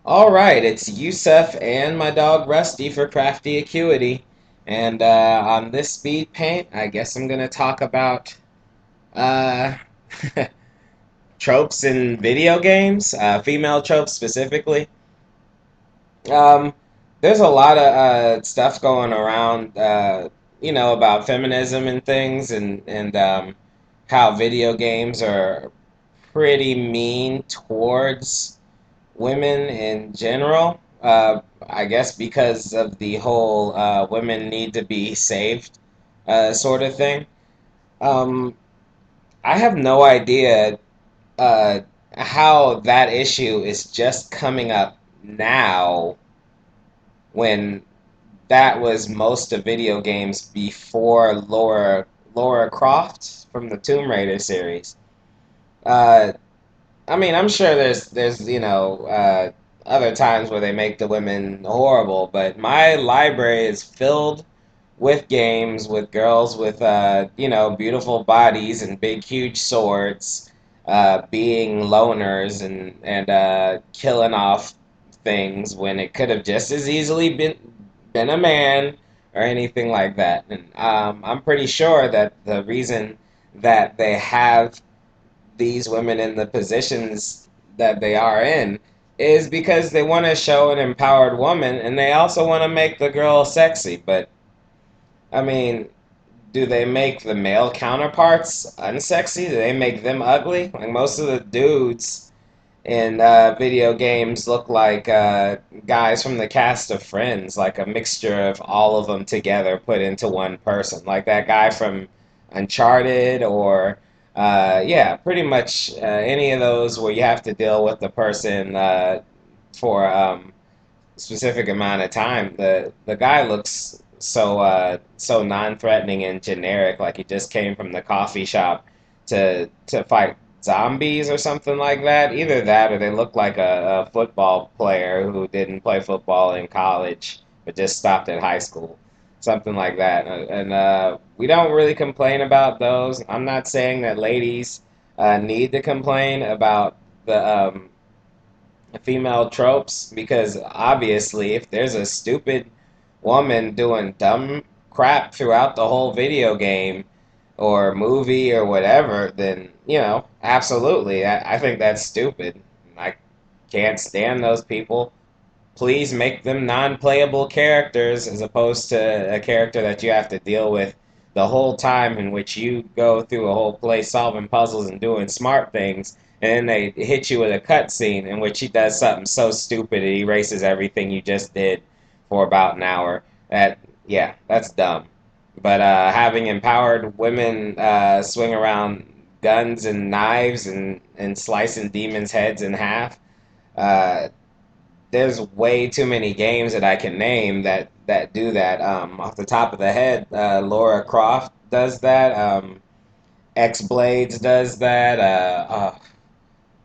All right, it's Yusuf and my dog Rusty for Crafty Acuity. And on this speed paint, I guess I'm going to talk about uh, tropes in video games, female tropes specifically. Um, there's a lot of stuff going around, about feminism and things, and how video games are pretty mean towards women in general. I guess because of the whole women need to be saved sort of thing. Um, I have no idea uh, how that issue is just coming up now when that was most of video games before Laura Croft from the Tomb Raider series. Uh, I mean, I'm sure there's other times where they make the women horrible, but my library is filled with games with girls with beautiful bodies and big huge swords, being loners and killing off things when it could have just as easily been a man or anything like that. And I'm pretty sure that the reason that they have these women in the positions that they are in is because they want to show an empowered woman and they also want to make the girl sexy. But I mean, do they make the male counterparts unsexy? Do they make them ugly? Like most of the dudes in video games look like guys from the cast of Friends, like a mixture of all of them together put into one person. Like that guy from Uncharted, or yeah, pretty much any of those where you have to deal with the person for specific amount of time. The guy looks so non-threatening and generic, like he just came from the coffee shop to fight zombies or something like that. Either that or they look like a football player who didn't play football in college but just stopped at high school. Something like that. And we don't really complain about those. I'm not saying that ladies need to complain about the female tropes because obviously, if there's a stupid woman doing dumb crap throughout the whole video game or movie or whatever, then, absolutely. I think that's stupid. I can't stand those people. Please make them non-playable characters as opposed to a character that you have to deal with the whole time, in which you go through a whole play solving puzzles and doing smart things, and then they hit you with a cutscene in which he does something so stupid it erases everything you just did for about an hour. Yeah, that's dumb. But having empowered women swing around guns and knives and slicing demons' heads in half, uh, there's way too many games that I can name that do that. Off the top of the head, Laura Croft does that. X Blades does that.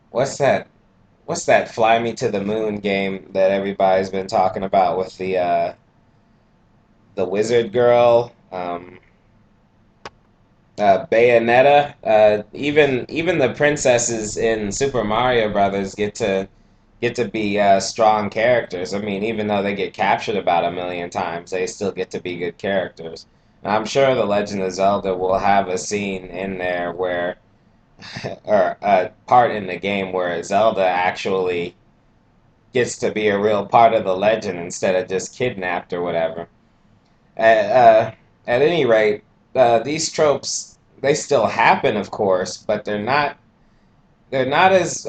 What's that? What's that Fly Me to the Moon game that everybody's been talking about with the wizard girl? Bayonetta. Even the princesses in Super Mario Brothers get to be strong characters. I mean, even though they get captured about a million times, they still get to be good characters. And I'm sure The Legend of Zelda will have a scene in there where, or a part in the game where Zelda actually gets to be a real part of the legend instead of just kidnapped or whatever. At any rate, these tropes, they still happen, of course, but they're not as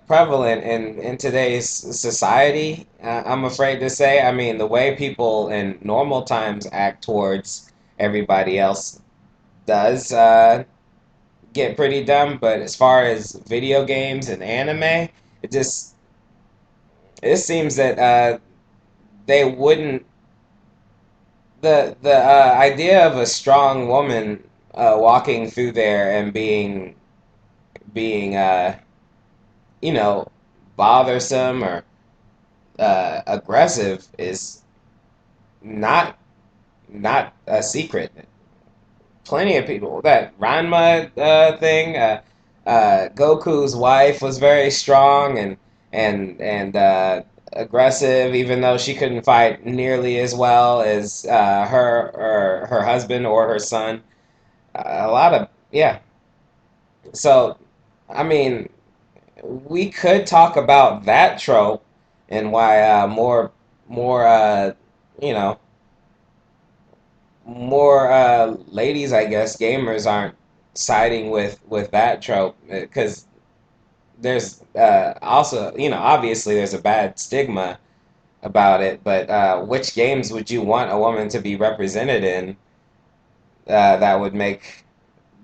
prevalent in today's society. I'm afraid to say. I mean, the way people in normal times act towards everybody else does get pretty dumb. But as far as video games and anime, it just it seems that they wouldn't. The idea of a strong woman walking through there and being you know bothersome or aggressive is not not a secret. Plenty of people that Ranma thing. Goku's wife was very strong, and aggressive, even though she couldn't fight nearly as well as her or her husband or her son. A lot of, yeah. So, I mean, we could talk about that trope and why more you know more ladies, I guess, gamers aren't siding with that trope because there's also, obviously there's a bad stigma about it, but which games would you want a woman to be represented in that would make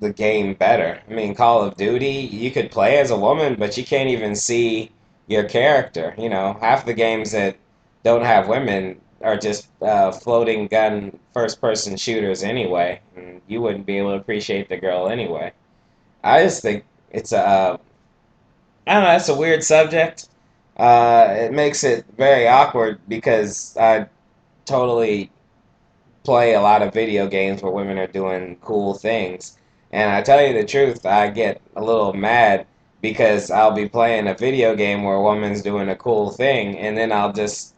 the game better? I mean, Call of Duty, you could play as a woman, but you can't even see your character. Half the games that don't have women are just floating gun first person shooters anyway, and you wouldn't be able to appreciate the girl anyway. I just think it's I don't know, it's a weird subject. It makes it very awkward because I totally play a lot of video games where women are doing cool things. And I tell you the truth, I get a little mad because I'll be playing a video game where a woman's doing a cool thing, and then I'll just,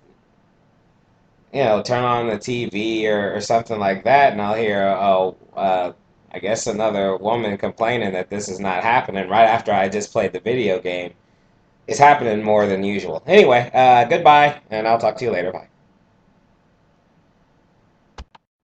turn on the TV or something like that, and I'll hear, oh, I guess another woman complaining that this is not happening right after I just played the video game. It's happening more than usual. Anyway, goodbye, and I'll talk to you later. Bye.